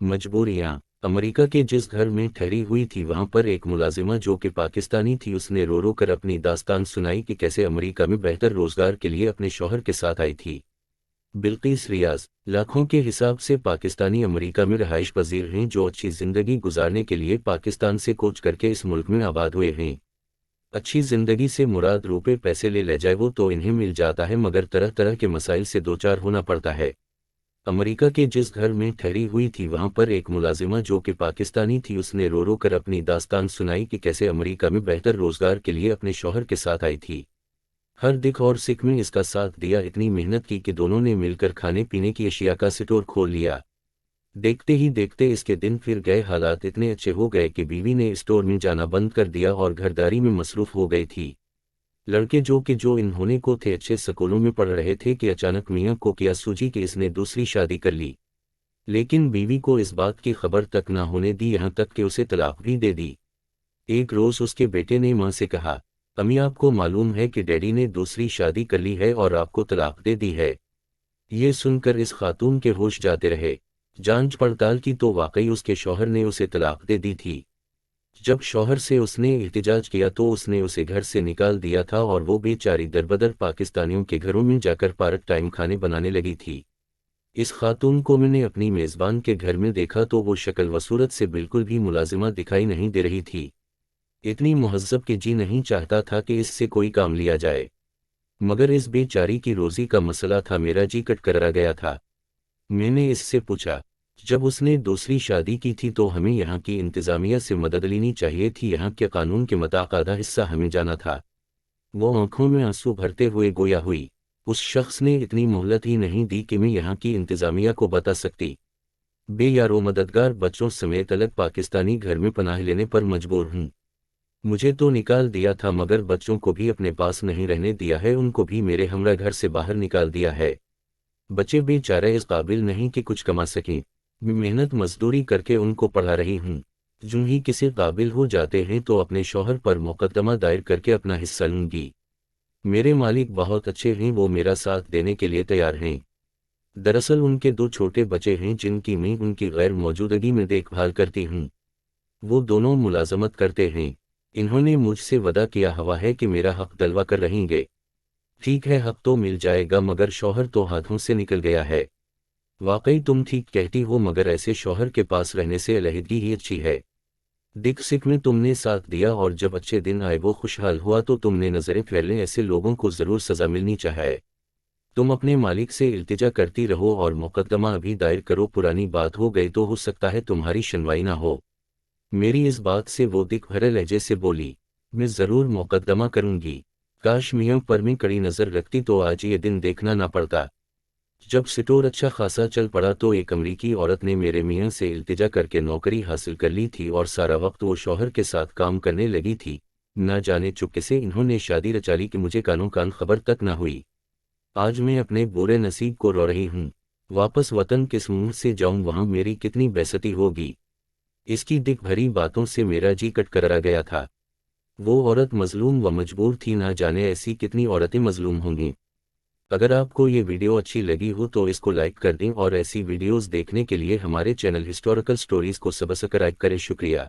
मजबूरियां। America के जिस घर में ठहरी हुई थी वहां पर एक मुलाजिमा जो कि पाकिस्तानी थी, उसने रो रो कर अपनी दास्तान सुनाई कि कैसे अमेरिका में बेहतर रोजगार के लिए अपने शौहर के साथ आई थी। बिल्किस रियाज लाखों के हिसाब से पाकिस्तानी अमेरिका में रहाइश पजीर हैं जो अच्छी जिंदगी गुजारने के लिए पाकिस्तान से कूच करके इस मुल्क में आबाद हुए हैं। अच्छी जिंदगी से मुराद रुपए पैसे ले जाए वो तो इन्हें मिल जाता है, मगर तरह तरह के मसाइल से दो चार होना पड़ता है। अमेरिका के जिस घर में ठहरी हुई थी वहां पर एक मुलाजिमा जो कि पाकिस्तानी थी, उसने रो रो कर अपनी दास्तान सुनाई कि कैसे अमेरिका में बेहतर रोजगार के लिए अपने शौहर के साथ आई थी। हर दिख और सिख में इसका साथ दिया, इतनी मेहनत की कि दोनों ने मिलकर खाने पीने की अशिया का स्टोर खोल लिया। देखते ही देखते इसके दिन फिर गए, हालात इतने अच्छे हो गए कि बीवी ने स्टोर में जाना बंद कर दिया और घरदारी में मसरूफ हो गई थी। लड़के जो इन्होंने को थे अच्छे स्कूलों में पढ़ रहे थे कि अचानक मियाँ को क्या सूझी कि इसने दूसरी शादी कर ली। लेकिन बीवी को इस बात की खबर तक ना होने दी, यहाँ तक कि उसे तलाक भी दे दी। एक रोज उसके बेटे ने माँ से कहा, अम्मी आपको मालूम है कि डैडी ने दूसरी शादी कर ली है और आपको तलाक दे दी है। ये सुनकर इस खातून के होश जाते रहे। जांच पड़ताल की तो वाकई उसके शौहर ने उसे तलाक दे दी थी। जब शौहर से उसने एहतिजाज किया तो उसने उसे घर से निकाल दिया था और वो बेचारी दरबदर पाकिस्तानियों के घरों में जाकर पार्ट टाइम खाने बनाने लगी थी। इस खातून को मैंने अपनी मेज़बान के घर में देखा तो वो शक्ल व सूरत से बिल्कुल भी मुलाजिमा दिखाई नहीं दे रही थी। इतनी मुहज्जब कि जी नहीं चाहता था कि इससे कोई काम लिया जाए, मगर इस बेचारी की रोजी का मसला था, मेरा जी कट कर आ गया था। मैंने इससे पूछा, जब उसने दूसरी शादी की थी तो हमें यहाँ की इंतज़ामिया से मदद लेनी चाहिए थी, यहाँ के कानून के मुताबिक आधा हिस्सा हमें जाना था। वो आंखों में आंसू भरते हुए गोया हुई। उस शख्स ने इतनी मोहलत ही नहीं दी कि मैं यहाँ की इंतज़ामिया को बता सकती। बेयारो मददगार बच्चों समेत अलग पाकिस्तानी घर में पनाह लेने पर मजबूर हूँ। मुझे तो निकाल दिया था मगर बच्चों को भी अपने पास नहीं रहने दिया है, उनको भी मेरे हमरा घर से बाहर निकाल दिया है। बच्चे बेचारे इस काबिल नहीं कि कुछ कमा सकें। मैं मेहनत मजदूरी करके उनको पढ़ा रही हूँ। जो ही किसी काबिल हो जाते हैं तो अपने शौहर पर मुकदमा दायर करके अपना हिस्सा लूंगी। मेरे मालिक बहुत अच्छे हैं, वो मेरा साथ देने के लिए तैयार हैं। दरअसल उनके दो छोटे बच्चे हैं जिनकी मैं उनकी गैर मौजूदगी में देखभाल करती हूँ। वो दोनों मुलाजमत करते हैं। इन्होंने मुझसे वदा किया हुआ है कि मेरा हक दिलवा कर रहेंगे। ठीक है, हक तो मिल जाएगा मगर शौहर तो हाथों से निकल गया है। वाकई तुम ठीक कहती हो, मगर ऐसे शौहर के पास रहने से अलहदगी ही अच्छी है। दिख सिख में तुमने साथ दिया और जब अच्छे दिन आए वो खुशहाल हुआ तो तुमने नजरें फैलने, ऐसे लोगों को जरूर सजा मिलनी चाहिए। तुम अपने मालिक से इल्तिजा करती रहो और मुकदमा अभी दायर करो, पुरानी बात हो गई तो हो सकता है तुम्हारी सुनवाई ना हो। मेरी इस बात से वो दिख भरे लहजे से बोली, मैं जरूर मुकदमा करूंगी। काश मियाँ पर मैं कड़ी नजर रखती तो आज ये दिन देखना ना पड़ता। जब स्टोर अच्छा खासा चल पड़ा तो एक अमरीकी औरत ने मेरे मियाँ से इल्तिजा करके नौकरी हासिल कर ली थी और सारा वक्त वो शौहर के साथ काम करने लगी थी। ना जाने चुपके से इन्होंने शादी रचा ली कि मुझे कानों कान खबर तक ना हुई। आज मैं अपने बुरे नसीब को रो रही हूँ। वापस वतन किस मुंह से जाऊं, वहां मेरी कितनी बेइज्जती होगी। इसकी दिख भरी बातों से मेरा जी कट कर आ गया था। वो औरत मजलूम व मजबूर थी, ना जाने ऐसी कितनी औरतें मजलूम होंगी। अगर आपको ये वीडियो अच्छी लगी हो तो इसको लाइक कर दें और ऐसी वीडियोस देखने के लिए हमारे चैनल हिस्टोरिकल स्टोरीज को सब्सक्राइब करें। शुक्रिया।